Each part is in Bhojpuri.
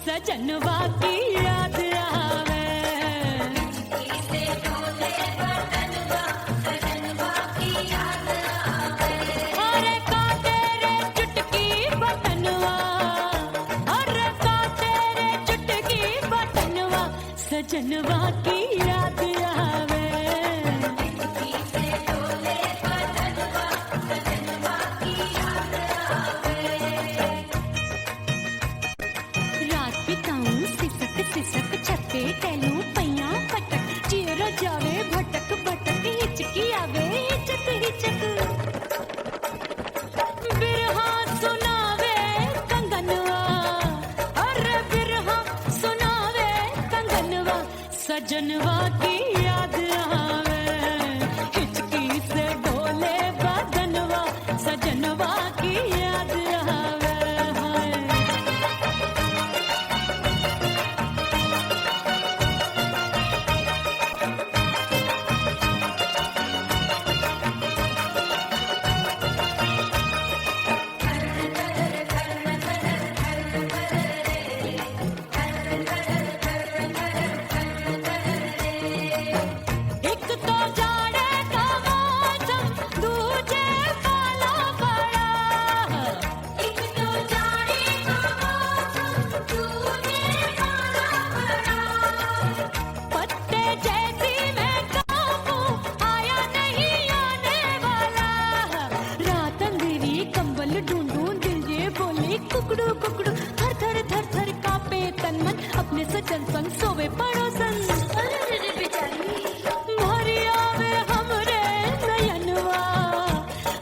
सजनवा की याद आवे, से डोले बदनवा सजनवा की याद आवे। अरे का तेरे चुटकी बटनवा, अरे का तेरे चुटकी बटनवा सजनवा की याद आवे। से डोले बदनवा सजनवा की याद आवे। रात बिताऊं सिसक सिसक छते टहलूं पैया पटक, चेहरा जावे भटक भटक, हिचकी आवे हिचक हिचक। बिरहा सुनावे कंगनवा, अरे बिरहा सुनावे कंगनवा सजनवा की याद आवे। हिचकी से डोले बदनवा सजनवा की याद आवे। हाय एक तो जाड़े का मौसम, दूजे वाला बड़ा। एक तो जाने का मौसम, दूजे वाला बड़ा। पत्ते जैसी मैं कांपू, आया नहीं आने वाला। रात अंधेरी कंबल ढूंढूं, दिल ये बोले कुकड़ू कुकड़ू। थर थर थर थर कांपे तन मन, अपने सजन संग सोवे पड़ोसन। अरे बेचारी भरी आवे हमरे नयनवा,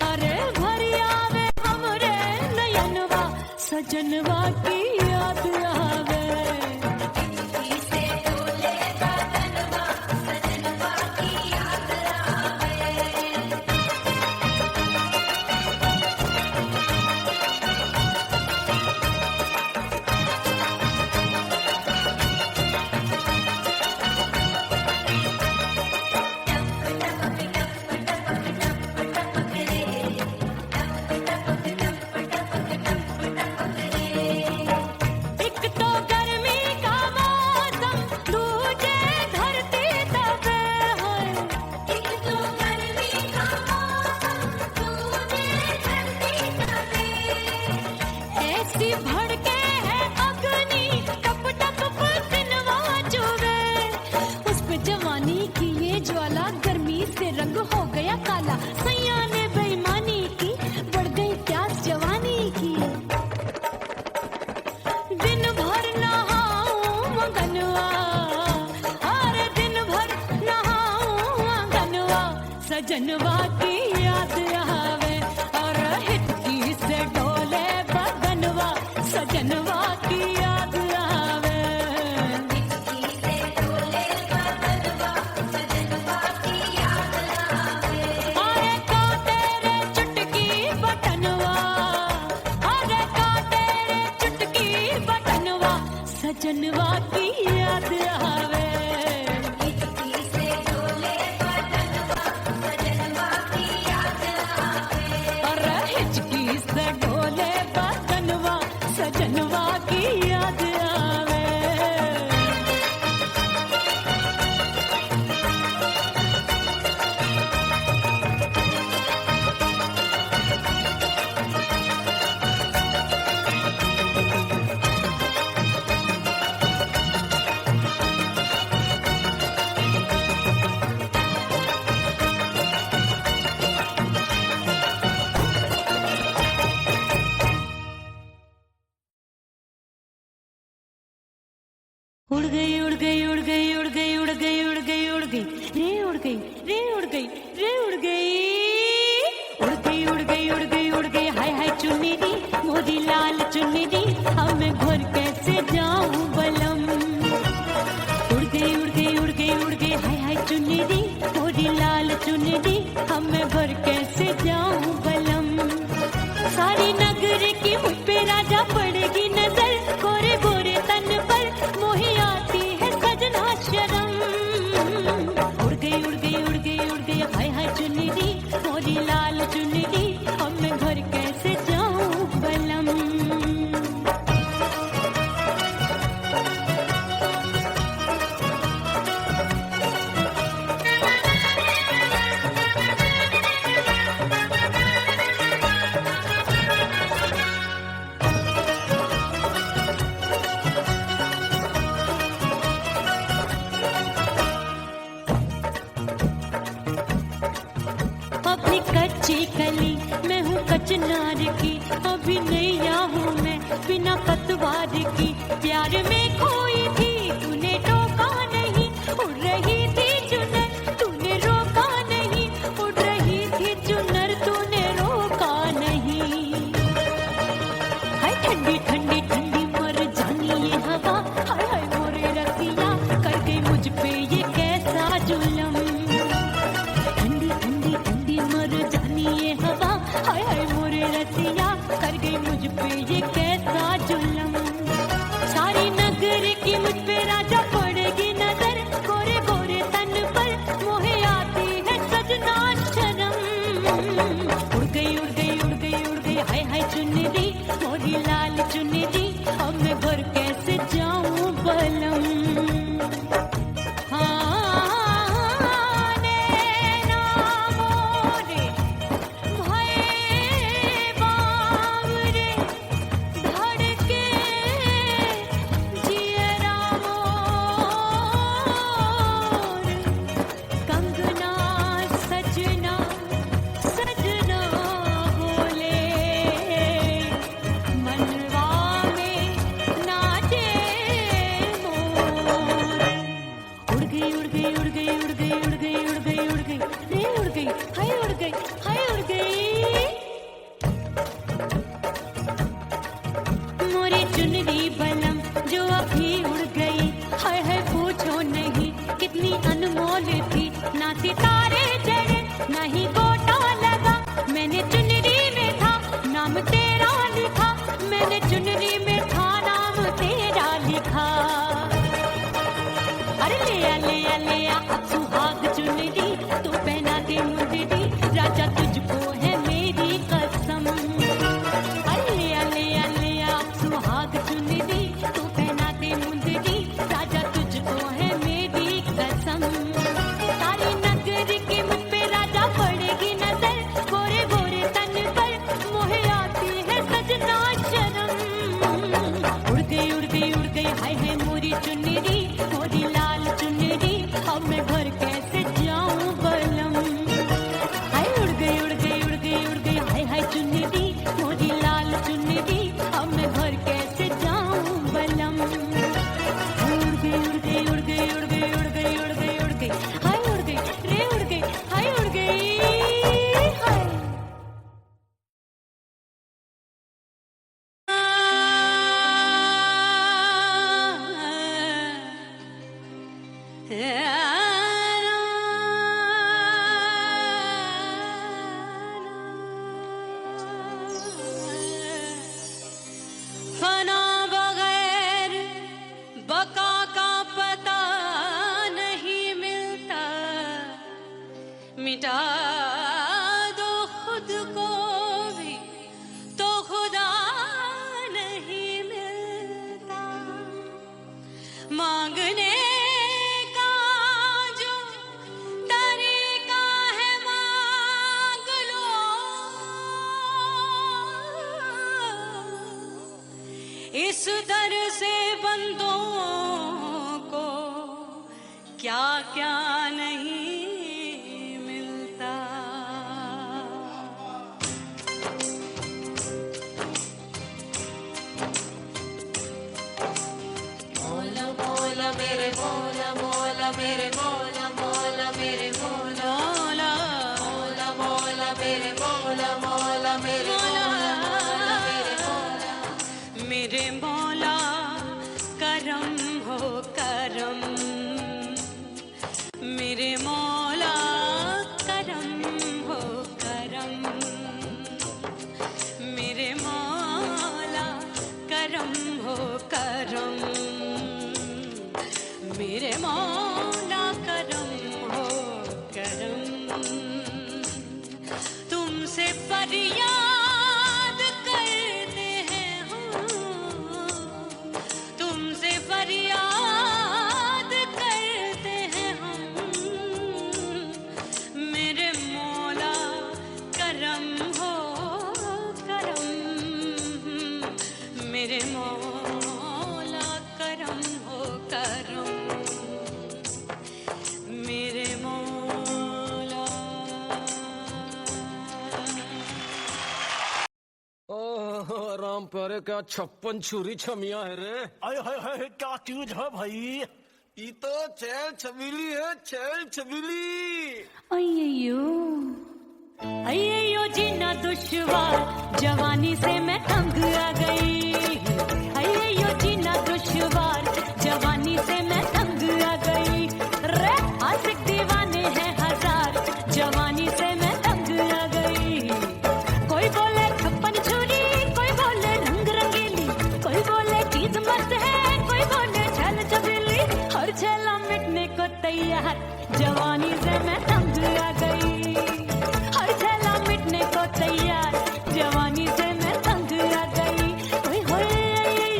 अरे भरी आवे हमरे नयनवा सजनवा की याद आवे। से डोले बदनवा सजनवा की याद आवे। एक तो गर्मी का मौसम, दूजे धरती तपे है। एक तो गर्मी का मौसम, दूजे धरती तपे। ऐसी भड़के है अग्नि, टप टप पसीनवा चुभे। उस पे जवानी की ये ज्वाला, गर्मी से रंग हो गया काला। सैया ने बेईमानी की, बढ़ गई प्यास जवानी की। दिन भर नहाऊं मगनवा, अरे दिन भर नहाऊं मगनवा सजनवा की याद आवे। और हिचकी से डोले बदनवा सजनवा की याद आवे। से डोले बदनवा सजनवा की याद आवे। अरे का तेरे चुटकी बटनवा, अरे का तेरे चुटकी बटनवा सजनवा की याद आवे। से डोले बदनवा सजनवा की याद आवे। अरे हिचकी से डोले बदनवा सजनवा की याद आवे। उड़ गई उड़ गई उड़ गई उड़ गई उड़ गई उड़ गई उड़ गई रे उड़ गई रे उड़ गई रे उड़ गई उड़ गई उड़ गई उड़ गई उड़ गई। हाय हाय चुन्नी दी मोरी लाल चुन्नी दी, अब मैं घर कैसे जाऊं बलम। उड़ गई उड़ गई उड़ गई उड़ गई हाय हाय चुन्नी दी मोरी लाल चुन्नी दी, अब मैं घर कैसे जाऊं बलम। सारी नगर की मुझ पे राजा पड़ेगी नजर, चिनार की, अभी नैया हूँ मैं बिना पतवार की। प्यार में खोई थी तूने टोका नहीं, उड़ रही थी चुनर तूने रोका नहीं, उड़ रही थी चुनर तूने रोका नहीं। हाय ठंडी ठंडी ठंडी मर जानी ये हवा, हाय हाय मोरे रतिया कर गई मुझ पे ये कैसा जुलम। ठंडी ठंडी ठंडी मर जानी ये हवा, हाय हाय मोरे रतिया कर गई मुझ पे ये कैसा जुलम। सारी नगर की मुझ पे राजा पड़ेगी नजर, गोरे गोरे तन पर मोहे आती है सजना शर्म। उड़ गई उड़ गई उड़ गई उड़ गई हाय हाय चुनरी, मोरी लाल चुनरी, अब मैं घर कैसे जाऊं बलम। हाँ नैना मोरे भये बावरे, धड़के जियरा मोर, कंगना सजना सजना बोले, मनवा में नाचे मोर। उड़ गई उड़ गई उड़ गई उड़ गई उड़ गई उड़ गई उड़ गई रे उड़ गई हाय उड़ गई हाय उड़ गई। मोरी चुनरी बलम जो अभी उड़ गई, हाय हाय पूछो नहीं कितनी अनमोल थी। ना सितारे जड़े ना ही गोटा लगा, मैंने चुनरी में था नाम तेरा लिखा, मैंने चुनरी में था नाम तेरा लिखा। अरे ले आ ले आ ले आ अब सुहाग चुनरी, तू पहना दे मुंदरी, राजा तुझको है मेरी कसम। अरे ले आ ले आ ले आ अब सुहाग चुनरी, तू पहना दे मुंदरी, राजा तुझको है मेरी कसम। सारी नगर की मुझ पे राजा पड़ेगी नजर, गोरे गोरे तन पर मोहे आती है सजना शर्म। उड़ गई उड़ गई उड़ गई हाय हाय मोरी चुनरी, मोरी लाल चुनरी, अब मैं घर कैसे जाऊं बलम। हाय उड़ गई उड़ गई उड़ गई उड़ गई हाय हाय चुनरी, मोरी लाल चुनरी, अब मैं घर कैसे जाऊं बलम। उड़ गई उड़ गई उड़ गई उड़ गई उड़ गई उड़ गई उड़ गई हाय उड़ गई रे उड़ गई हाय उड़ गई हाय। फना बगैर बका का पता नहीं मिलता, मिटा दो खुद को भी तो खुदा नहीं मिलता। मांगने का जो तरीका है मांग लो, इस दर से बंदों को क्या क्या नहीं मिलता। मौला मौला मेरे मौला मौला मेरे मौला मौला मेरे मौला मौला मौला मेरे मौला मौला मेरे मौला मेरे मौला मेरे मौला करम हो करम, मेरे मौला करम हो करम, मेरे मौला करम हो करम, मेरे मौला करम हो करम। तुमसे फरियाद करते हैं हम, तुमसे फरियाद करते हैं हम, मेरे मौला करम हो करम, मेरे मौला करम हो करम, मेरे मौला। अरे क्या 56 छुरी छमिया है रे। आय हाय हाय क्या चीज है भाई। ये तो चैल छबीली है, चैल छबीली। अय्यो अय्यो जीना दुश्वार, जवानी से मैं तंग आ गई। अय्यो जीना दुश्वार, जवानी से मैं तंग आ गई। रे आशिक दीवाने हैं हजार, जवानी से मैं तंग आ गई। कोई बोले 56 छुरी, कोई बोले रंग रंगीली, कोई बोले चीज मस्त है, कोई बोले छल छबीली। हर छेला मिटने को तैयार, जवानी से मैं तंग आ गई। हर छेला मिटने को तैयार, जवानी से मैं तंग आ गई। ओए होए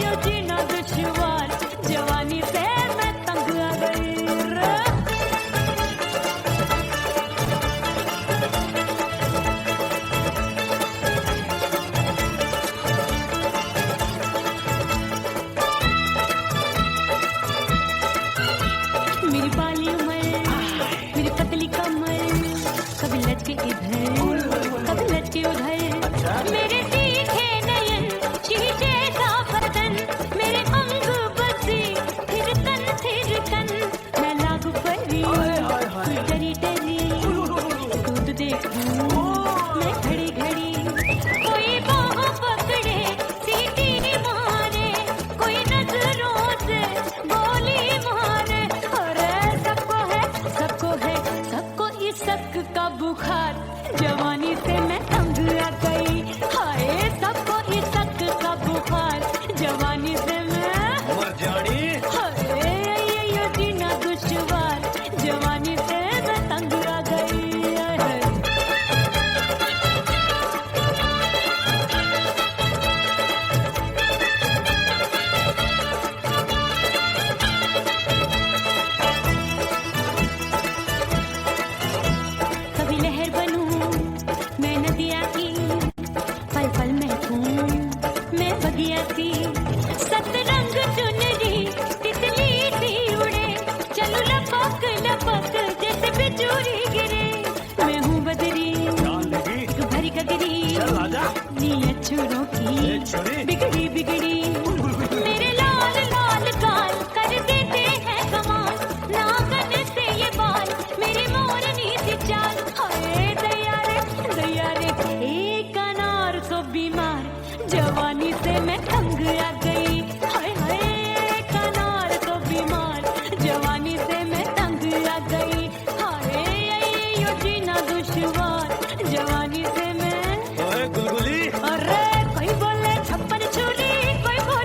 यो जीना दुश्वार, जवानी से मैं तंग आ गई रे। मेरी बाली उमर, मेरी पतली कमर, कभी लटके इधर कभी लटके उधर। मेरे तीखे नयन, शीशे सा बदन, मेरे अंग बसे थिर कन। मैं लागू परी, तू डरी डरी, दूध देखूं मैं घड़ी घड़ी। कोई बाह पकड़े सीटी मारे, कोई नजरों से गोली मारे। अरे सबको है सबको इस शक का बुखार, जवानी से मैं तंग आ गई। हाय सबको इस शक का बुखार, जवानी से मैं मर जानी। हाय ये जीना दुश्वार, जवानी से मैं तंग आ गई। हाय। कभी लहर बनूं मैं नदिया की, पल पल महकूं मैं बगिया सी। सतरंग चुनरी तितली सी उड़े, चलो लपक लपक जैसे बिजूरी गिरे। मैं हूँ बदरी जान लगी। तू भरी गगरी, चल आजा। नीयत छुरों ए की छुरी। बिगड़ी बिगड़ी। मेरे लाल लाल गाल कर देते हैं कमाल, नागन से ये बाल मेरी मोरनी सी चाल। हाय दैया रे एक अनार को बीमार, जवानी से मैं तंग आ गई। हाय हाय एक अनार को बीमार, जवानी से मैं तंग आ गई। हाय यो जीना दुश्वार, जवानी से मैं। ओए गुलगुली। अरे कोई बोले 56 छुरी, कोई बोले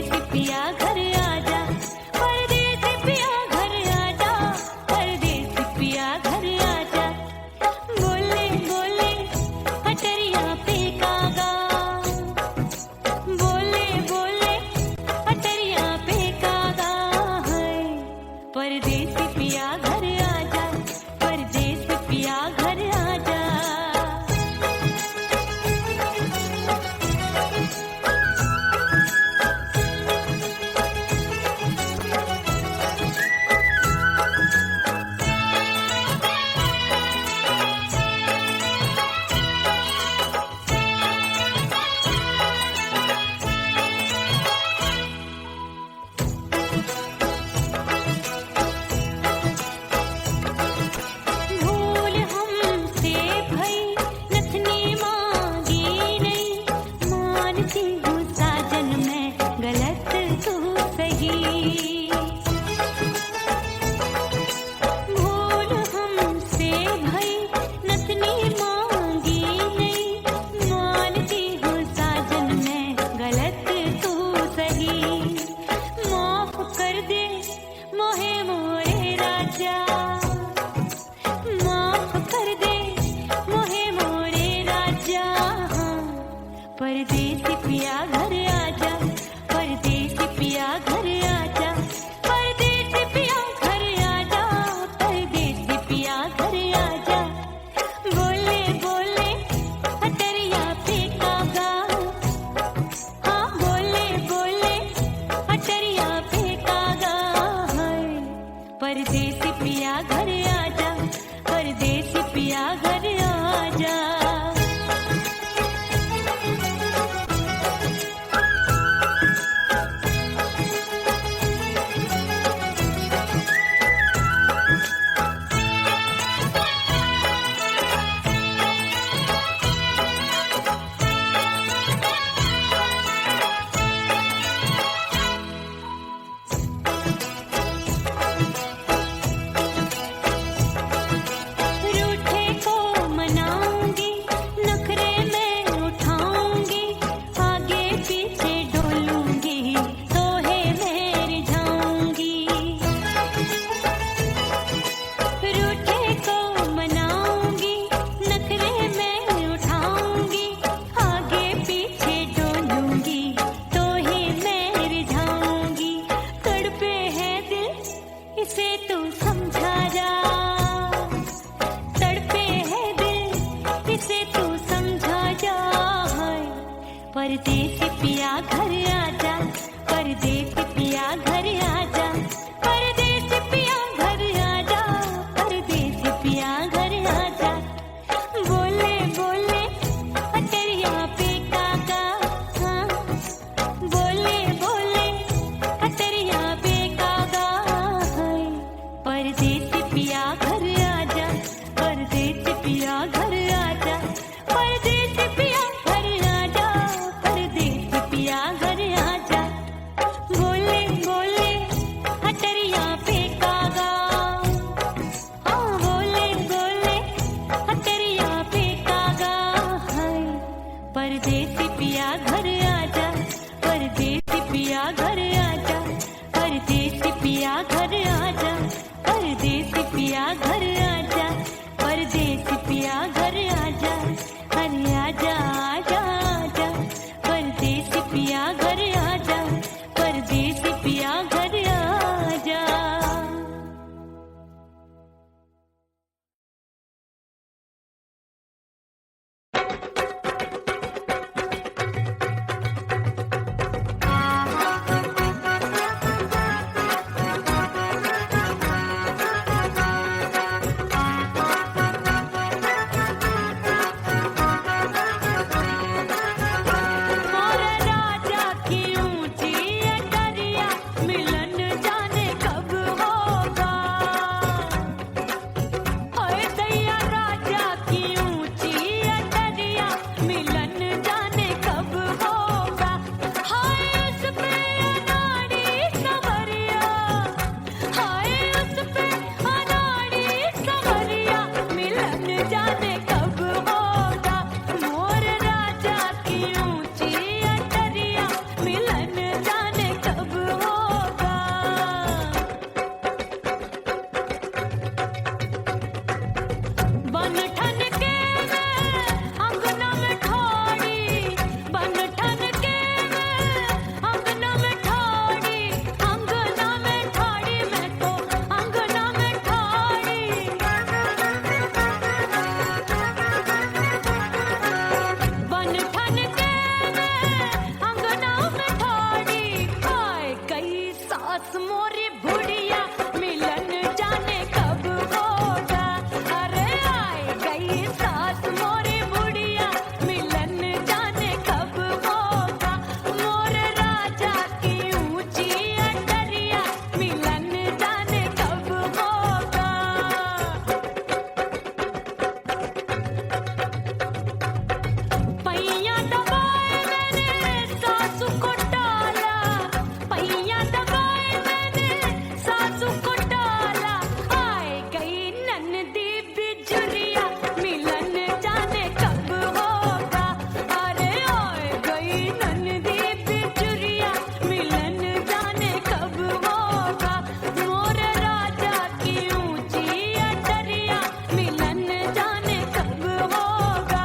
परदेसी पिया घर आजा, परदेसी पिया घर आजा, परदेसी पिया घर आजा। बोले बोले अटरिया पे कागा, बोले बोले अटरिया पे कागा है। परदेसी पिया घर आजा, परदेसी पिया घर आजा। भूल हमसे भई नथनी मांगी नहीं, मानती हूँ साजन मैं गलत तू सही। भूल हमसे भई नथनी मांगी नहीं, मानती हूँ साजन मैं गलत तू सही। माफ कर दे मोहे मोरे राजा, माफ कर दे मोहे मोरे राजा। परदेसी पिया घर आजा, परदेसी पिया घर आजा, परदेसी पिया घर आजा, परदेसी पिया घर आजा। बोले बोले अटरिया पे कागा, हाँ बोले बोले अटरिया पे कागा है। परदेसी पिया घर आजा, परदेसी पिया घर आजा। रूठे को मनाऊंगी, नखरे में उठाऊंगी, आगे पीछे डोलूंगी, तोहे मैं रिझाऊंगी। रूठे को मनाऊंगी, नखरे में उठाऊंगी, आगे पीछे डोलूंगी, तोहे मैं रिझाऊंगी। तड़पे है दिल इसे तू समझा जा, तड़पे है दिल इसे तू समझा जा है। परदेसी पिया घर आजा, परदेसी पिया घर आजा, परदेसी पिया घर आजा, परदेसी पिया घर आजा। बोले बोले अटरिया पे कागा, हाँ बोले बोले अटरिया पे कागा है। परदेसी पिया घर आजा, परदेसी पिया घर आजा, परदेसी पिया घर आजा, परदेसी पिया घर आजा। सास मोरी बुढ़िया मिलन जाने कब होगा। अरे आए गई सास मोरी बुढ़िया मिलन जाने कब होगा। मोर राजा की ऊंची अटरिया मिलन जाने कब होगा। पैया दबाए मैंने सासू को डाला, पैया दबाए मैंने सासू को डाला। आए गई ननदी बिजुरिया मिलन जाने कब होगा। अरे आए गई ननदी बिजुरिया मिलन जाने कब होगा। मोर राजा की ऊंची अटरिया मिलन जाने कब होगा।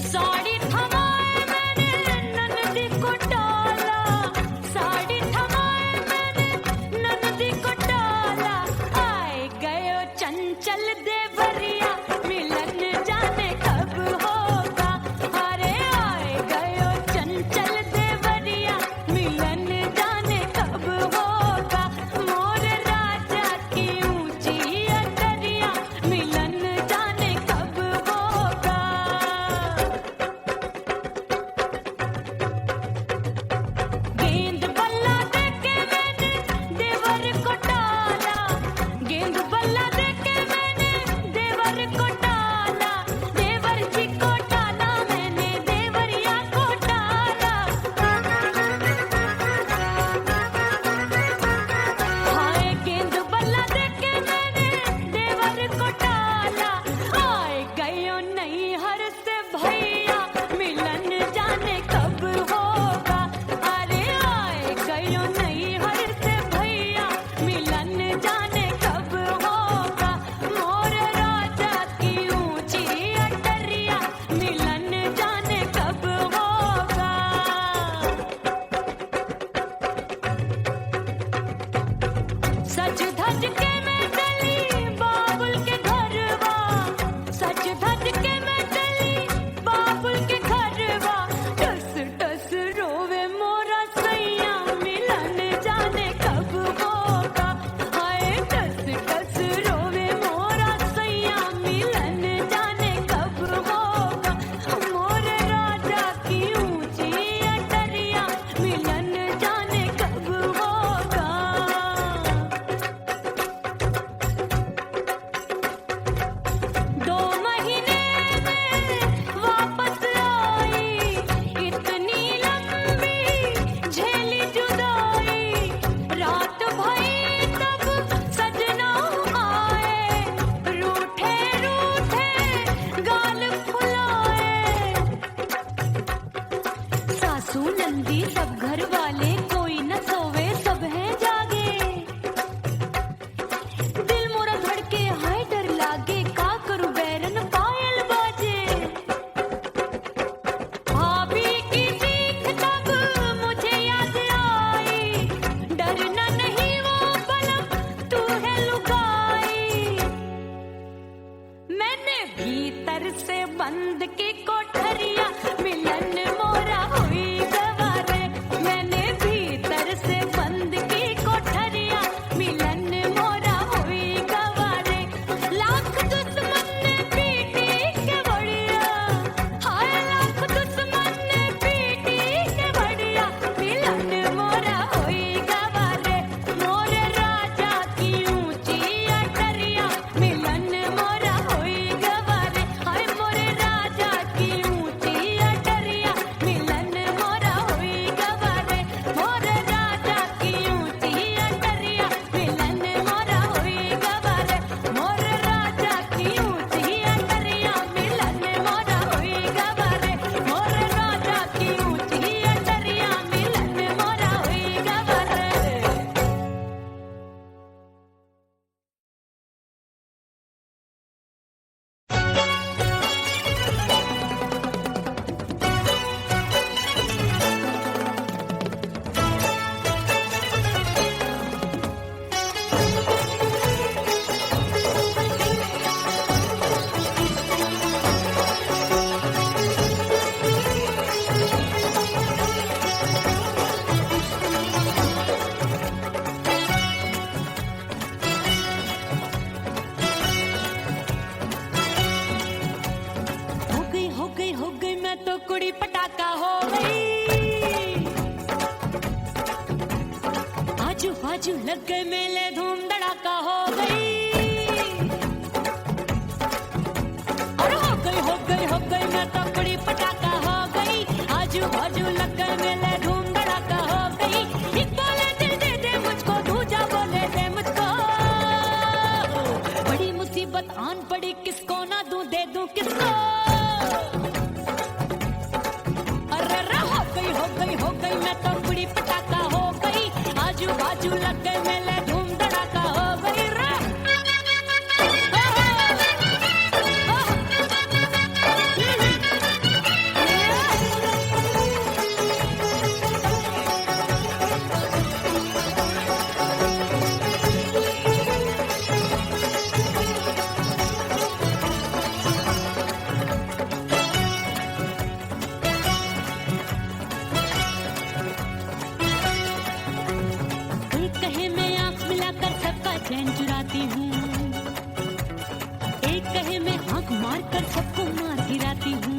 साड़ी थमाए मैंने ननदी को डाला, साड़ी थमाए मैंने ननदी को डाला। आए गयो चंचल देवरिया मिलन जाने कब होगा। अरे आए गयो चंचल देवरिया मिलन जाने कब होगा। मोर राजा की ऊंची अटरिया मिलन जाने कब होगा। गेंद बल्ला देके मैंने देवर को डाला, गेंद बल्ला देके मैंने देवर को डाला। देवर जी को डाला मैंने देवरिया को डाला। हाय गेंद बल्ला देके मैंने देवर को डाला। आए गयो नैहर से भैया मिलन जाने कब होगा। अरे आए गयो नैहर से भैया मिलन जाने कब होगा। मोर राजा की ऊंची अटरिया मिलन जाने कब होगा। सज धज के मैं चली बाबुल के घरवा, सज धज के मैं चली बाबुल के घरवा। टस टस रोवे मोरा सैया मिलन जाने कब होगा। हाय टस टस रोवे मोरा सैया मिलन जाने कब होगा। मोर राजा की ऊंची अटरिया मिलन जाने कब होगा। 2 महीने में वापस आई, इतनी लंबी झेली जुदाई। रात भई तब सजना आए, रूठे रूठे गाल फुलाए। सासू नंदी सब घर वाले कोई न सोवे सब हैं जागे। दिल मोरा धड़के हाय डर लागे का करूं बैरन पायल बाजे। भाभी की सीख तब मुझे याद आई, डरना नहीं वो बलम तू है लुगाई। मैंने भीतर से बंद की कोठरिया मिलन मोरा हुई गवारे। मैंने भीतर से बंद पटाखा हो गई। आजू बाजू लग गए मेले, धूम धड़ाका हो गई। और हो गई मैं तो बड़ी पटाखा हो गई। आजू बाजू लग गए मेले, धूम धड़ाका हो गई। एक बोले दिल दे दे मुझको, दूजा बोले दे मुझको। बड़ी मुसीबत आन पड़ी, किसको ना दूं दे दूं किसको। अरे हो गई मैं तो बड़ी पटाखा हो गई। आजू बाजू लग गए मेले, धूम धड़ाका हो गई रे। एक कहे मैं आंख मिलाकर सबका चैन चुराती हूँ, एक कहे मैं आंख मारकर सबको मार गिराती हूँ।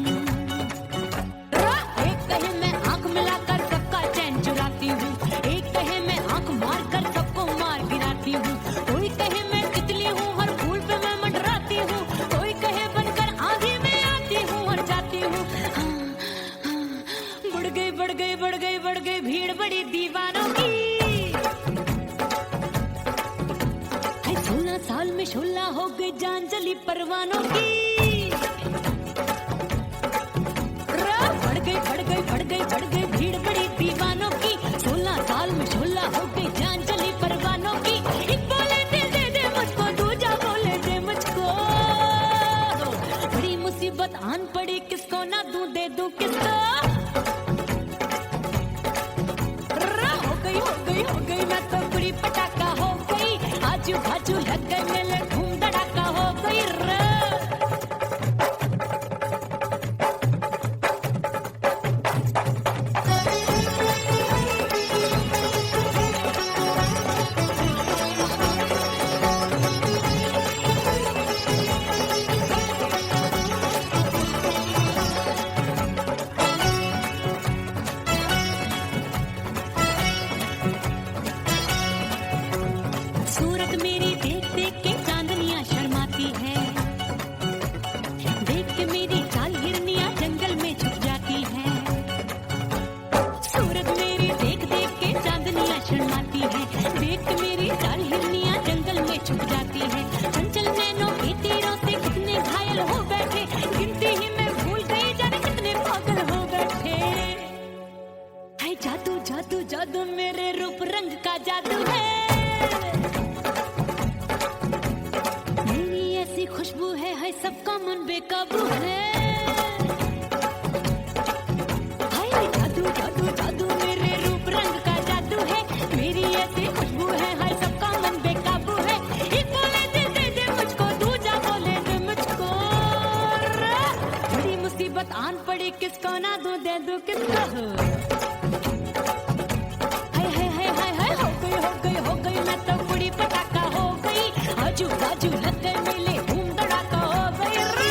एक कहे मैं आंख मिलाकर सबका चैन चुराती हूँ, एक कहे मैं आंख मारकर सबको मार गिराती हूँ। कोई कहे मैं तितली हूँ, हर फूल पे मैं मंडराती हूँ। कोई कहे बनकर आंधी में आती हूँ और जाती हूँ। बढ़ गई भीड़ बड़ी दीवानों की। 16 साल में शोला हो गई जान जली परवानों की। बढ़ गई भीड़ बड़ी दीवानों की। 16 साल में शोला हो गई जान जली परवानों की। एक बोले दिल दे दे मुझको, दूजा बोले दे मुझको। बड़ी मुसीबत आन पड़ी, किसको ना दूं दे दूं किसको। हो गई मैं तो बड़ी पटाखा हो गई। आजू बाजू लग गए मेले, धूम धड़ाका हो गई रे। सूरत मेरी देख देख के चांदनियां शर्माती है। देख के मेरी चाल हिरनियां जंगल में छुप जाती है। सूरत मेरी देख देख के चांदनियां शर्माती है। देख के मेरी चाल हिरनियां जंगल में छुप जाती है। चंचल नैनों के तीरों से कितने घायल हो बैठे, गिनती ही मैं भूल गई जाने कितने पागल हो बैठे। हाय जादू जादू जादू मेरे रूप रंग का जादू है। खुशबू है सबका मन बेकाबू है। हाय जादू जादू जादू मेरे रूप रंग का जादू है। मेरी ऐसी खुशबू है, हाय सबका मन बेकाबू है। एक बोले दिल दे दे मुझको, दूजा बोले दे मुझको। बड़ी मुसीबत आन पड़ी, किसको ना दूं दे दूं किसको। हो गई मैं तो बड़ी पटाखा हो गई। आजू बाजू लग गए मेले, धूम धड़ाका हो गई रे।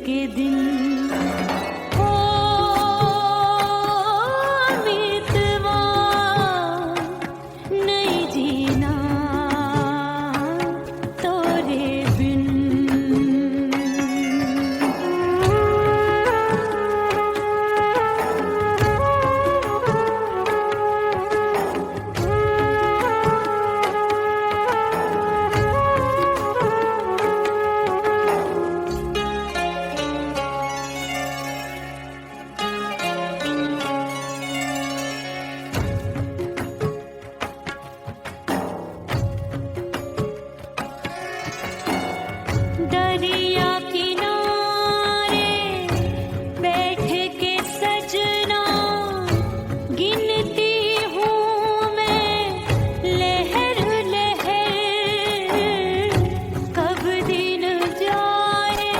के दिन ओ मितवा नहीं जीना तोरे बिन। दरिया किनारे बैठ के सजना गिनती हूँ मैं लहर लहर, कब दिन जाए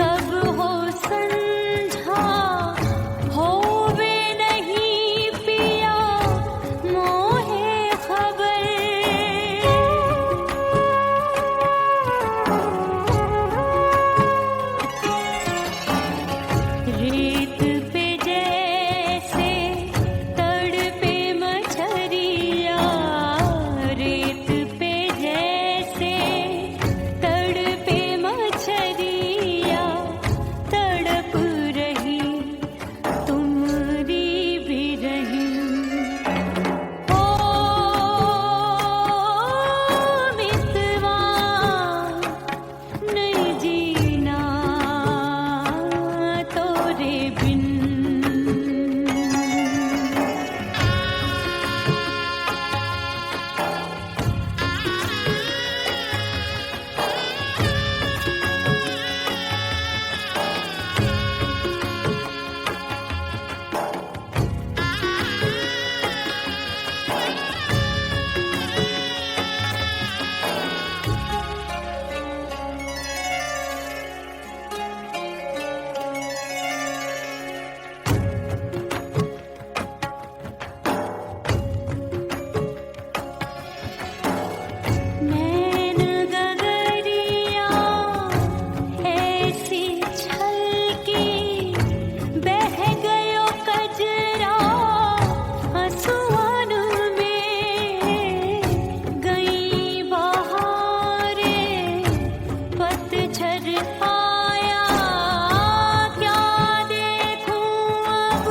कब हो संझा, होवे नहीं पिया मोहे खबर। रेत पे जैसे तड़पे मछरिया, रेत पे जैसे तड़पे मछरिया, तड़प रही तुम्हारी भी रही ओ मितवा नहीं जीना तोरे बिन। नैन गगरिया ऐसी छलकी, बह गयो कजरा आंसुओं में, गई बहारे पतझड़ आया, क्या देखूं अब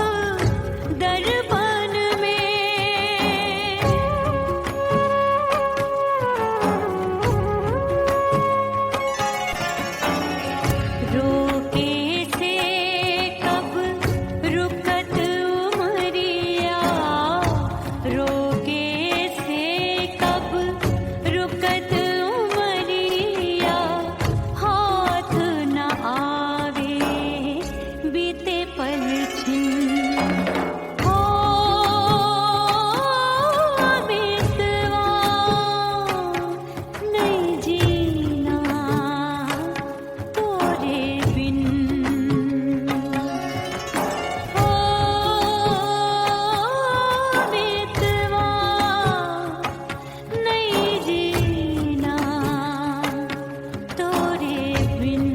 दर्पण में। रोके से कब रुकत उमरिया, रोके से कब रुकत उमरिया, हाथ न आवे बीते पल छिन ओ मितवा नहीं जीना तोरे बिन ओ मितवा नहीं जीना तोरे बिन।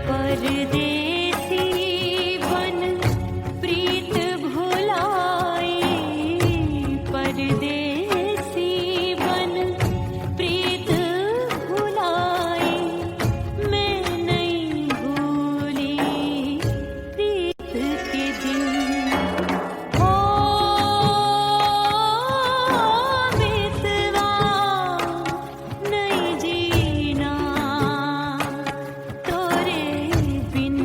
परदेसी बन प्रीत भुलाई, परदेसी बन प्रीत भुलाई, मैं नहीं भूली प्रीत के दिन ओ मितवा नहीं जीना तोरे बिन।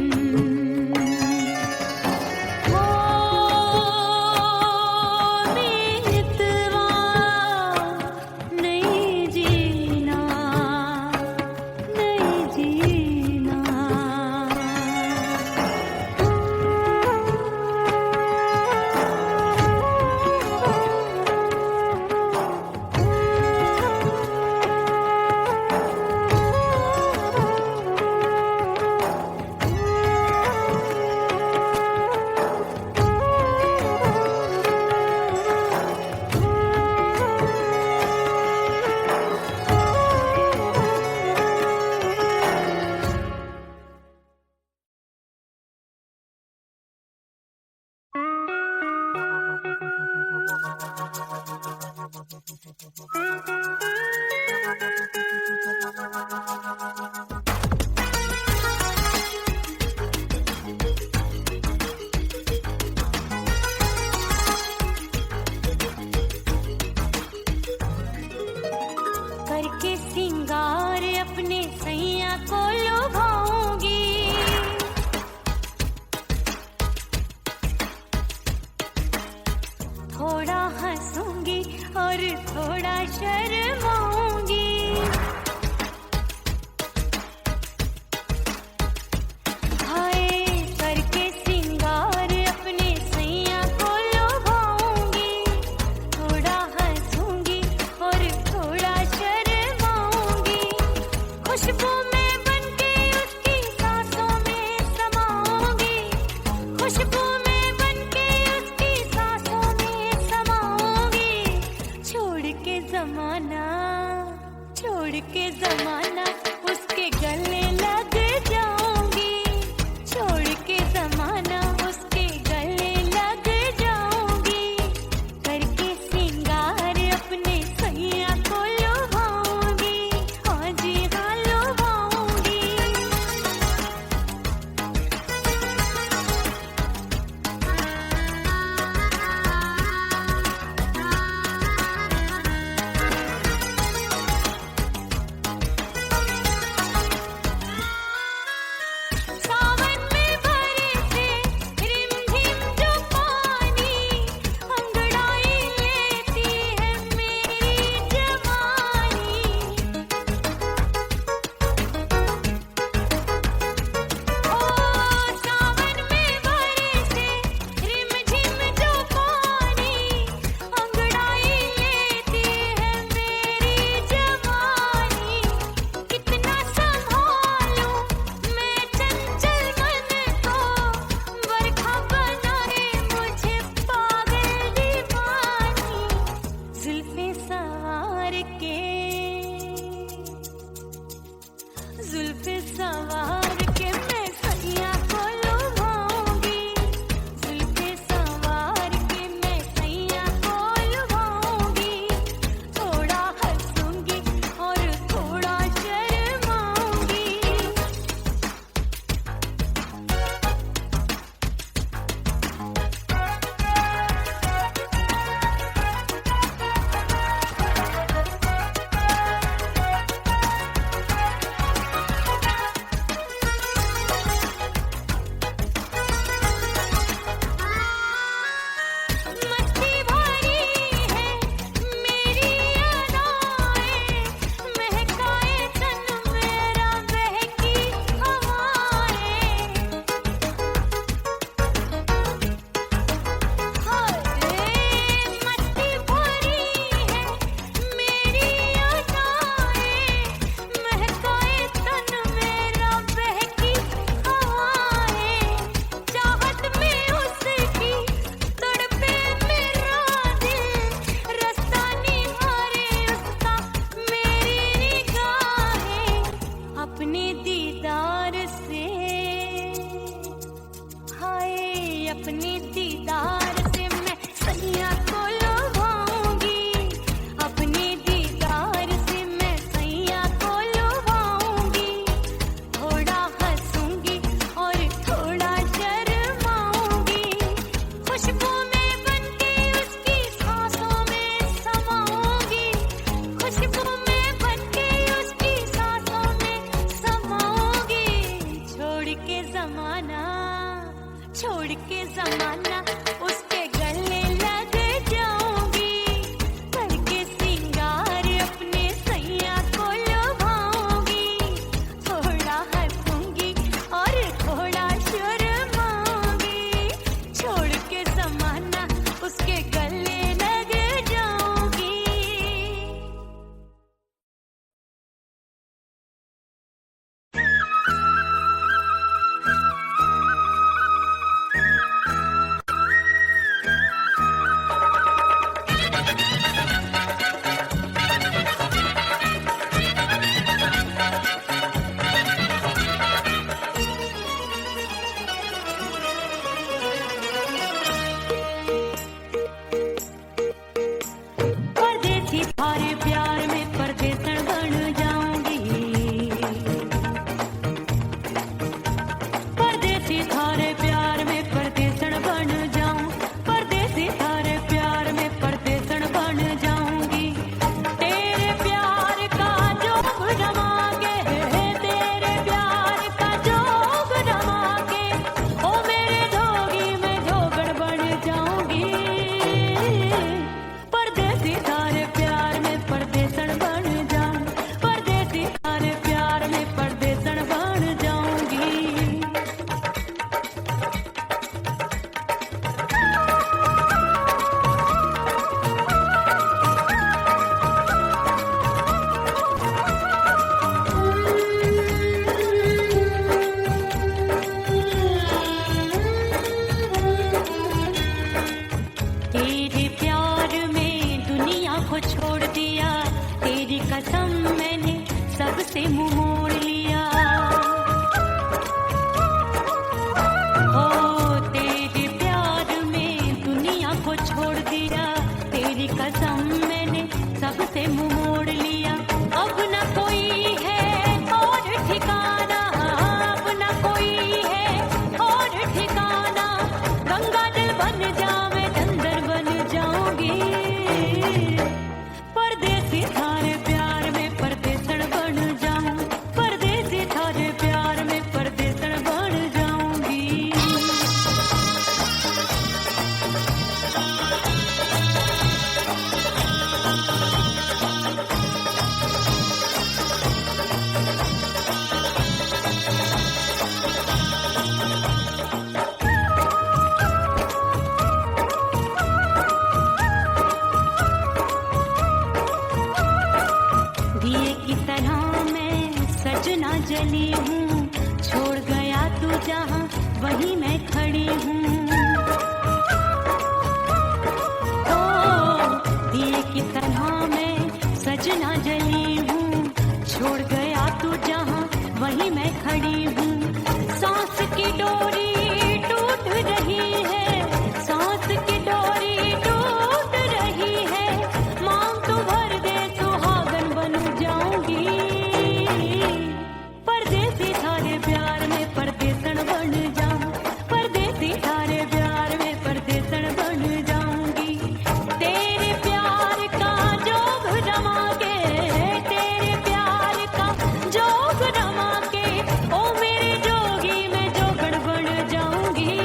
सवार के मैं सैया को लुभाऊंगी, जुल्फे सवार के मैं सैया को लुभाऊंगी, थोड़ा हंसूंगी और थोड़ा शर्माऊंगी। मस्ती भरी है मेरी अदाएं, महकाए तन मेरा बहकी हवाएं। मस्ती भरी है मेरी अदाएं, महकाए तन मेरा बहकी हवाएं। चाहत में उसकी तड़पे मेरा दिल, रास्ता निहारे उसका मेरी निगाहें। अपने दीदार से, हाय अपने दीदार से मैं सैया को लुभाऊंगी, अपने दीदार से मैं सैया को लुभाऊंगी, थोड़ा हंसूंगी और थोड़ा शर्माऊंगी। खुशबू में बनके उसकी सांसों में समाऊंगी, खुशबू में बनके उसकी सांसों में समाऊंगी। छोड़ के जमाना उसके गले लग जाऊंगी, करके सिंगार अपने सैया को लुभाऊंगी, थोड़ा हंसूंगी और थोड़ा शर्माऊंगी। छोड़ के जमाना उसके गले लग जाऊंगी। परदेसी थारे प्यार में परदेसन बन जाऊंगी, परदेसी थारे प्यार में परदेसन बन जाऊं, परदेसी थारे प्यार में परदेसन बन जाऊंगी। तेरे प्यार का जोग जमा के, तेरे प्यार का जोग जमा के, ओ मेरे जोगी में जोगड़ बन जाऊंगी। परदेसी थारे प्यार में परदेसन बन जाऊं, परदेसी थारे प्यार में परदेसन बन जाऊंगी। तेरे प्यार में दुनिया को छोड़ दिया, तेरी कसम मैंने सबसे मुंह मोड़ लिया। ओ तेरे प्यार में दुनिया को छोड़ दिया, तेरी कसम मैंने सबसे मुंह मोड़ लिया। अब न कोई है और ठिकाना, अब न कोई है और ठिकाना, गंगा जल बन जावे चंदन बन जाऊंगी। परदेसी थारे प्यार में परदेसन बन जाऊं, परदेसी थारे प्यार में परदेसन बन जाऊंगी। दिए की तरह मैं सजना जली हूँ, छोड़ गया तू जहाँ वहीं मैं खड़ी हूँ। ओ दिए की तरह मैं सजना जली हूँ, छोड़ गया तू जहाँ वहीं मैं खड़ी हूँ, सांस की डोरी टूट रही है, सांस की डोरी टूट रही है, मांग तो भर दे सुहागन बन जाऊंगी, परदेसी थारे प्यार में परदेसन बन जाऊं, परदेसी थारे प्यार में परदेसन बन जाऊंगी, तेरे प्यार का जोग रमा के, तेरे प्यार का जोग रमा के, ओ मेरे जोगी मैं जोगण बन जाऊंगी,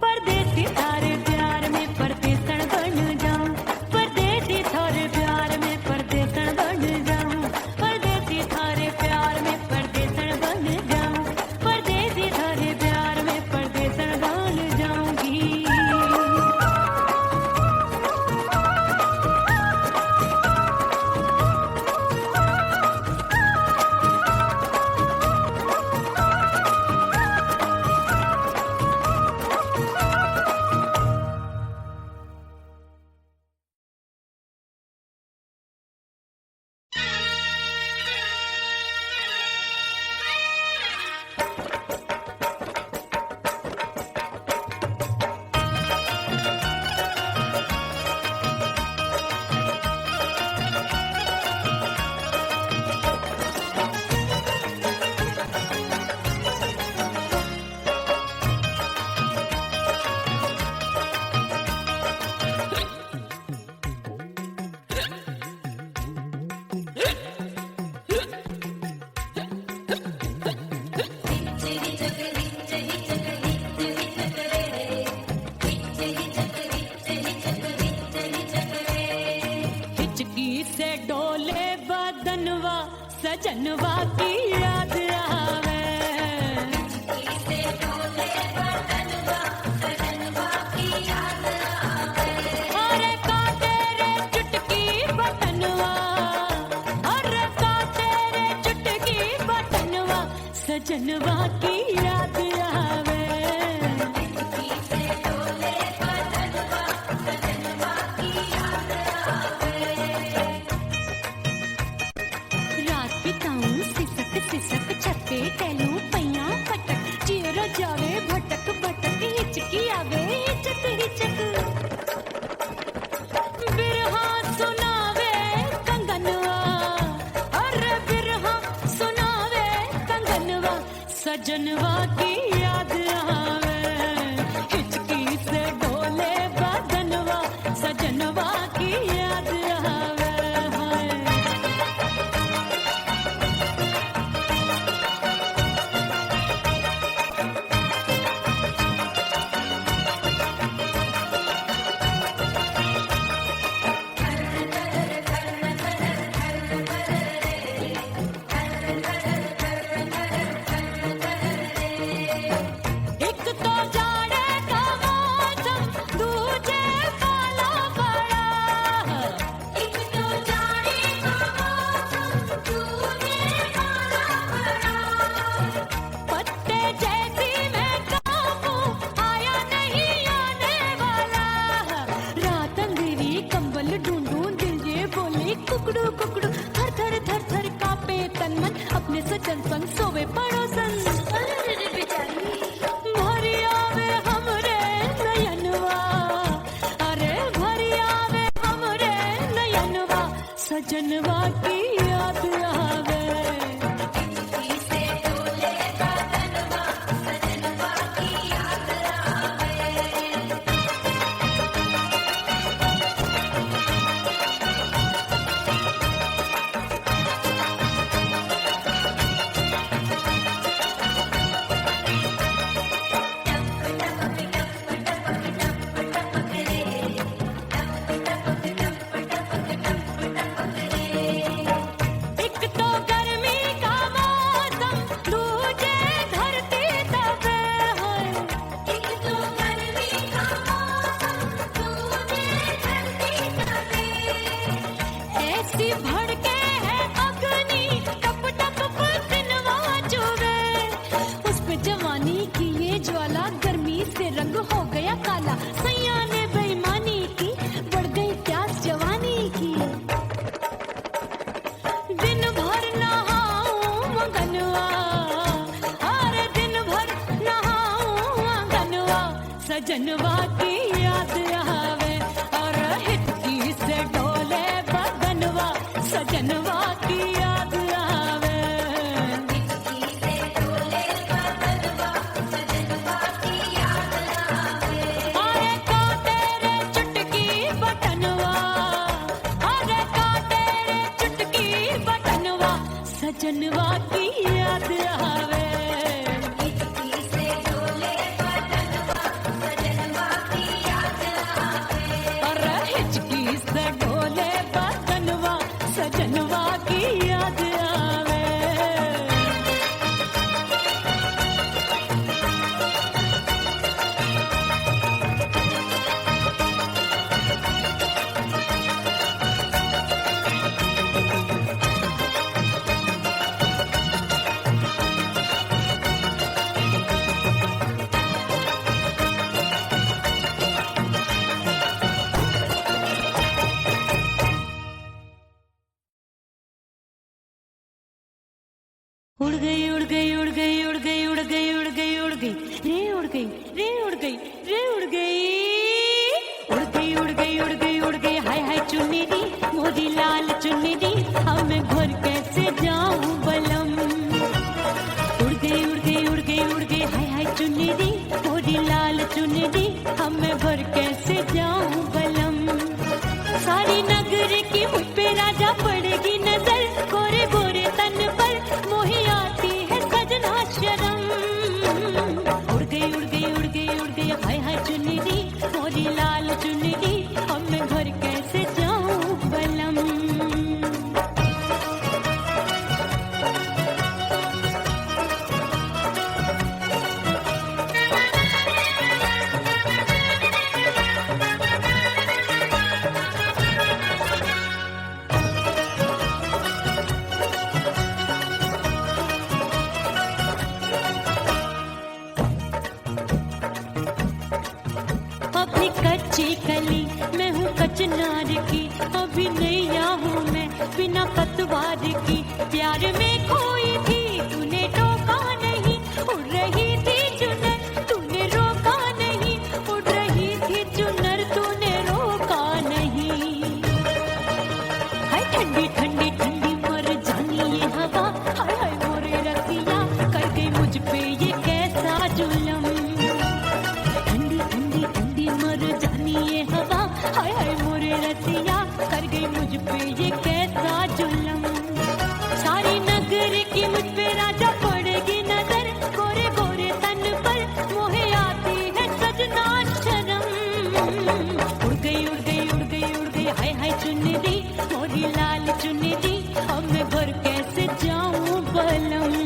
परदेसी थारे प्यार में परदेसन बन जाऊं, परदेसी थारे प्यार में परदेसन बन जाऊं, परदेसी थारे प्यार में परदेसन बन जाऊं, परदेसी थारे प्यार में परदेसन बन जाऊंगी। हिचकी से डोले बदनवा सजनवा की याद आवे, से डोले बदनवा सजनवा की याद आवे, अरे का तेरे चुटकी बटनवा, अरे का तेरे चुटकी बटनवा सजनवा की याद आवे, से डोले बदनवा सजनवा की याद आवे, रात बिताऊं सिसक सिसक छत्ते टहलूं पैया पटक, चिर जावे भटक भटक, हिचकी आवे हिचक हिचक, बिरहा सुनावे कंगनवा, अरे बिरहा सुनावे कंगनवा सजनवा की याद आवे, हिचकी से डोले बदनवा सजनवा की याद आवे, हाय। एक तो जाड़े का मौसम, दूजे काला पड़ा, एक तो जाने का मौसम तूने काला पड़ा, पत्ते जैसी मैं कांपूं, आया नहीं आने वाला, रात अंधेरी कंबल ढूंढूं, दिल ये बोले कुकड़ू कुकड़ू, थर थर थर थर कांपे तन मन, अपने सजन संग सोवे पड़ोसन, अरे रे बेचारी, भरी आवे हमरे नयनवा, अरे भरी आवे हमरे नयनवा सजनवा की याद आवे, से डोले बदनवा सजनवा की याद आवे, सजनवा की याद आवे और हिचकी से डोले बदनवा सजनवा की याद आवे हिचकी से डोले बदनवा सजनवा की याद आवे अरे का तेरे चुटकी बटनवा अरे का तेरे चुटकी बटनवा सजनवा की याद आवे हिचकी से डोले बदनवा सजनवा की याद आवे अरे हिचकी से डोले बदनवा सजनवा की याद आवे उड़ गई उड़ गई उड़ गई उड़ गई उड़ गई उड़ गई उड़ गई रे उड़ गई रे उड़ गई रे उड़ गई उड़ गई उड़ गई उड़ गई उड़ गई हाय हाय चुन्नी दी मोदी लाल चुन्नी दी अब मैं घर कैसे जाऊं बलम उड़ गई उड़ गई उड़ गई उड़ गई हाय हाय चुन्नी दी मोदी लाल चुन्नी दी अब मैं घर कैसे जाऊं बलम सारी नगर की मुझ पे राजा पड़ेगी नजर गोरे गोरे तन पर मोही आती है सजना शर्म उड़ गई उड़ गई उड़ गई उड़ गई हाय हाय चुन्नी दी मोरी लाल चुन्नी दी अब मैं घर कैसे जाऊं बलम अभी कच्ची कली मैं हूँ कचनार की अभी नैया हूँ मैं बिना पतवार की प्यार में खोई थी तूने टोका नहीं उड़ रही थी चुनर तूने रोका नहीं उड़ रही थी चुनर तूने रोका नहीं हाय ठंडी ठंडी ठंडी मर जानी ये हवा हाय हाय मोरे रतिया कर गई मुझ पे ये कैसा जुलम ठंडी ठंडी ठंडी मर जानी ये हवा हाय हाय मोरे रतिया कर गई मुझ पे ये कैसा जुलम सारी नगर की मुझ पे राजा पड़ेगी नजर गोरे गोरे तन पर मोहे आती है सजना शर्म उड़ गई उड़ गई उड़ गई उड़ गई हाय हाय चुन्नी दी मोरी लाल चुन्नी दी अब मैं घर कैसे जाऊं बलम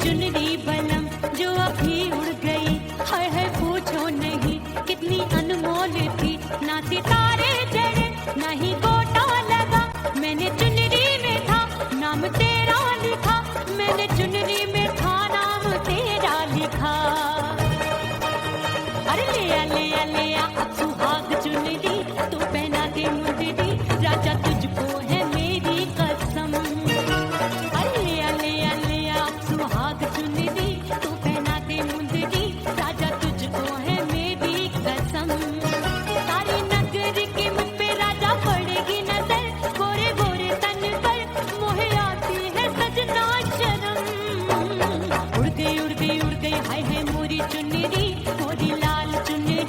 चुनरी बलम जो अभी उड़ गई हाय हाय पूछो नहीं कितनी अनमोल थी ना सितारे जड़े ना ही गोटा लगा मैंने चुनरी में था नाम तेरा लिखा मैंने चुनरी में था नाम तेरा लिखा अरे ले आ अब सुहाग चुनरी तू पहना दे मुझे दी राजा तुझको है मेरी कसम अरे ले आ अब सुहाग चुनरी तू पहना दे मुझे दी राजा तुझको है मेरी कसम सारी नगर की मुझ पे राजा पड़ेगी नजर गोरे गोरे तन पर मोहे आती है सजना शर्म उड़ गई हाय हाय मोरी चुनरी मोरी लाल चुनरी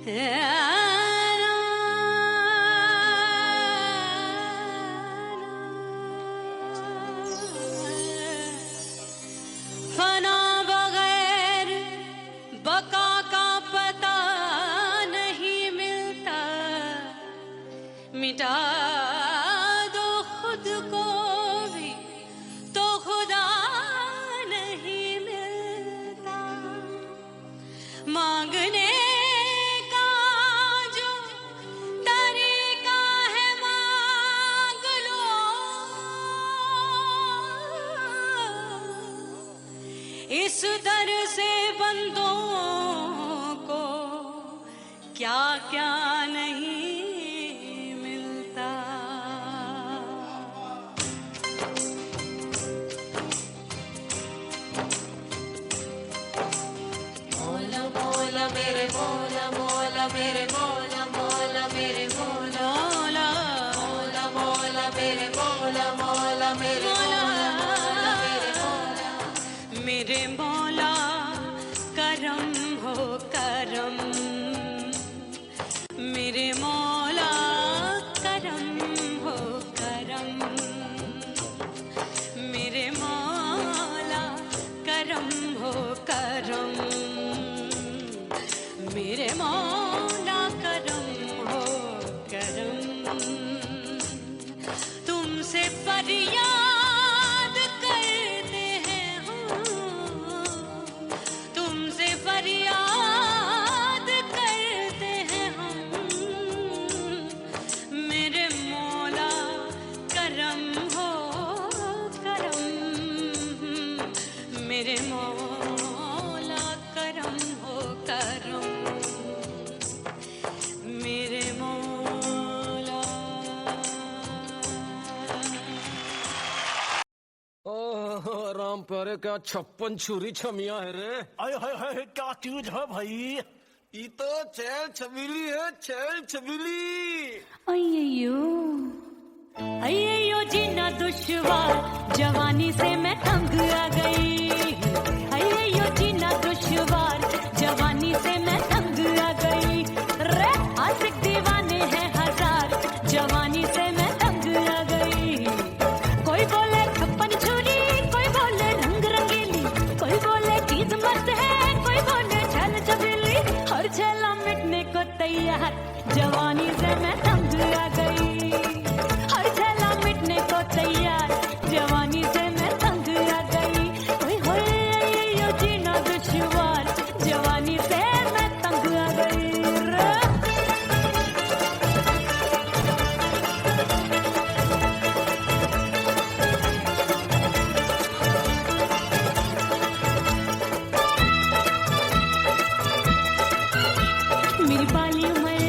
फना बगैर बका का पता नहीं मिलता, मिटा दो खुद को भी तो खुदा नहीं मिलता। मांगने का जो तरीका है मांग लो, इस दर से बंदों को क्या क्या नहीं मिलता। मोला मोला मेरे मोला मोला मेरे मोला मोला मेरे मोला मोला मोला मेरे मोला मोला मेरे मोला मेरे मोला मेरे मौला करम हो करम, मेरे मौला करम हो करम, मेरे मौला करम हो करम, मेरे मौला करम हो करम। तुमसे फरियाद करते हैं हम, तुमसे फरियाद करते हैं हम, मेरे मौला करम हो करम, मेरे मौला करम हो करम, मेरे मौला। ओह राम प्यारे, क्या 56 छुरी छमिया है रे। अरे हाय हाय क्या चीज है भाई। ये तो चैल छबीली है, चैल छबीली। अय्यो अय्यो जीना दुश्वार, जवानी से मैं तंग आ गई। अय्यो जीना दुश्वार, जवानी से मैं तंग आ गई। रे आशिक दीवाने हैं हजार, जवानी से मैं तंग आ गई। कोई बोले 56 छुरी, कोई बोले रंग रंगीली, कोई बोले चीज मस्त है, कोई बोले छल छबीली। हर छला मिटने को तैयार, जवानी से मैं तंग आ गई। हर छला मिटने को तैयार, जवानी से मैं तंग आ गई। ओए होए ये जीना दुश्वार, जवानी से मैं तंग आ गई। मेरी बाली उमर,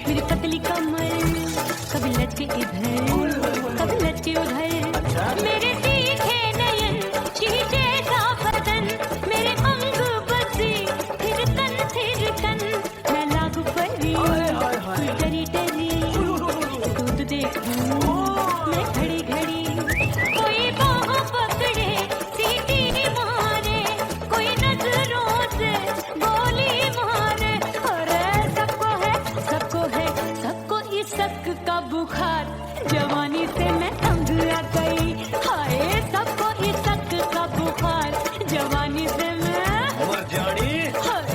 मेरी पतली कमर, कभी लचके इधर कभी लचके उधर। मेरे तीखे नयन, शीशे सा बदन, मेरे अंग बसी थिरकन थिरकन। मैं लागू परी डरी डरी, दूध देखूं मैं घड़ी घड़ी। कोई बाह पकड़े सीटी मारे, कोई नजरों से गोली मारे। अरे सबको है सबको इसक का बुखार, जवानी से मैं तंग आ गई। हाय सबको इसक का बुखार, जवानी से मैं उमर जानी हाय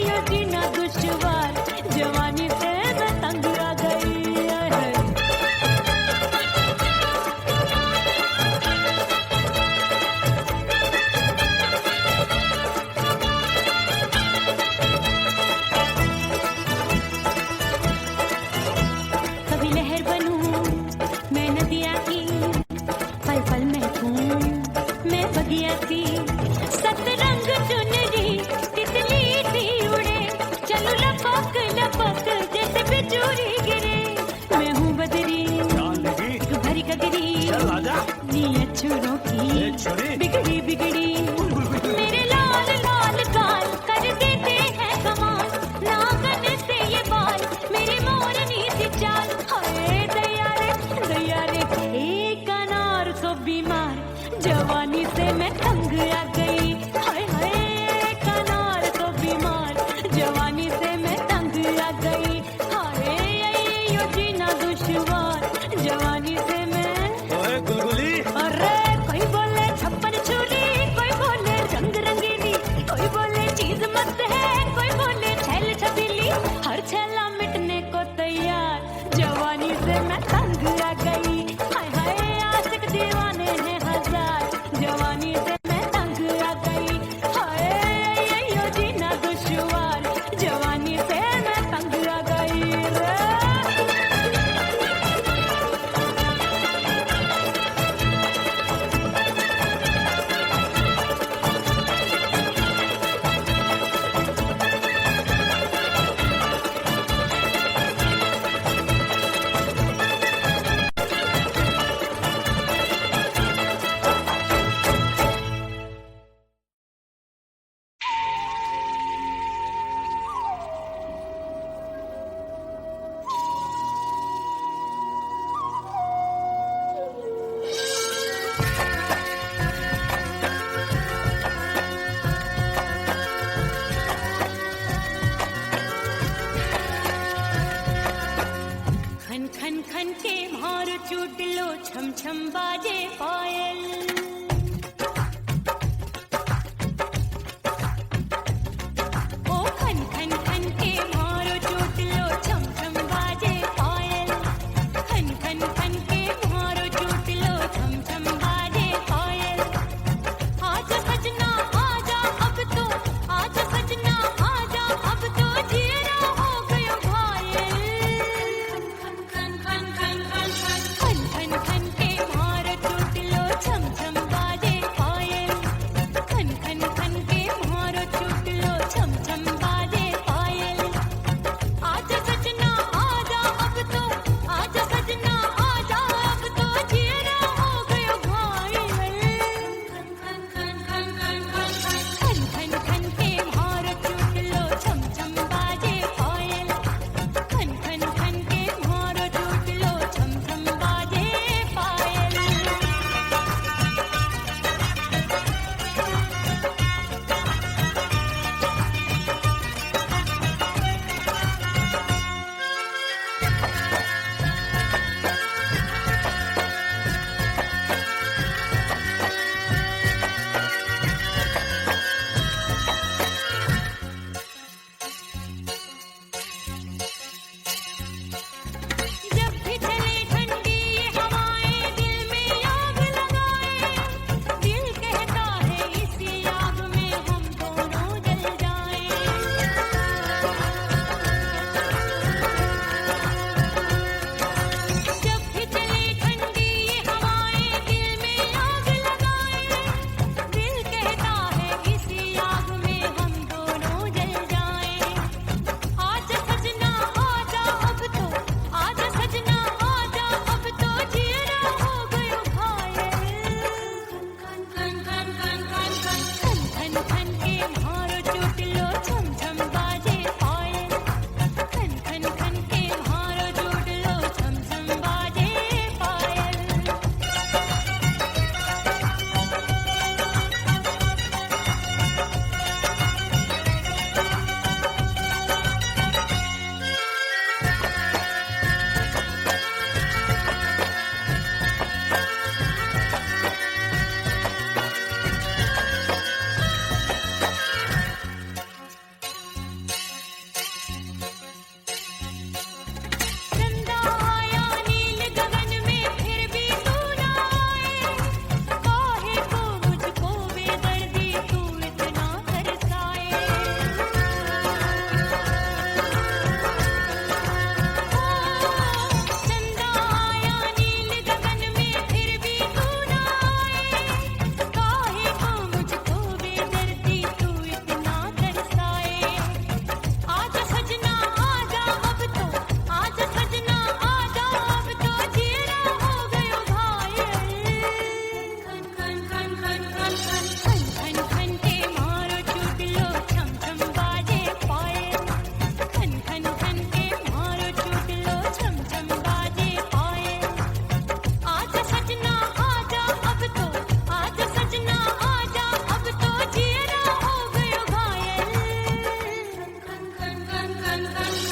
ये जीना दुश्वार, जवानी से मैं तंग आ गई। कभी लहर बनूं मैं नदिया की, पल पल महकूं मैं बगिया की। सतरंग चुनरी तितली सी उड़े, चलूं लपक लपक जैसे बिजली गिरे। मैं हूँ बदरी जान लगी तू भरी गगरी, चल आजा। नीयत छुरों की ये छुरी बिगड़ी बिगड़ी। मेरे लाल लाल गाल कर देते हैं कमाल, नागन से ये बाल मेरी मोरनी सी चाल। हाय दया रे एक अनार सो बीमार, जवानी से मैं तंग आ गई। हाय हाय एक अनार सो बीमार, जवानी से मैं तंग बाजे पायल ओ खन खन खन के मारो चोट लो छम छम बाजे पायल खन खन खन के मारो चोट लो छम छम बाजे पायल आजा सजना आजा अब तो आजा सजना आजा अब तो जीना हो गयो घायल खन खन खन खन खन खन खन खन खन के मारो चोट लो छम छम बाजे पायल खन खन खन के मारो चोट लो छम छम बाजे पायल आजा सजना आजा अब तो आजा सजना आजा अब तो जीना हो गयो घायल खन खन खन खन खन खन खन खन खन के मारो चोट लो छम छम बाजे पायल खन खन खन के मारो चोट लो छम छम बाजे पायल जब भी चले ठंडी ये हवाएं दिल में आग लगाए दिल कहता है इसी आग में हम दोनों जल जाएं जब भी चले ठंडी ये हवाएं दिल में आग लगाए दिल कहता है इसी आग में हम दोनों जल जाएं आजा सजना आजा अब तो आजा सजना आजा अब तो जीना हो गयो घायल खन खन खन खन खन खन खन खन खन के मारो चोट लो छम छम बाजे पायल खन खन खन के मारो चोट लो छम छम बाजे पायल चंदा आया नील गगन में फिर भी तू ना आए काहे को मुझको बेदर्दी तू इतना तरसाए चंदा आया नील गगन में फिर भी तू ना आए काहे को मुझको बेदर्दी तू इतना तरसाए आजा सजना आजा अब तो आजा सजना आजा अब तो जीना हो गयो घायल खन खन खन खन खन खन खन खन खन के मारो चोट लो छम छम बाजे पायल खन खन खन के मारो चोट लो छम छम बाजे पायल आजा सजना आजा अब तो आजा सजना आजा अब तो जीना हो गयो घायल खन खन खन खन खन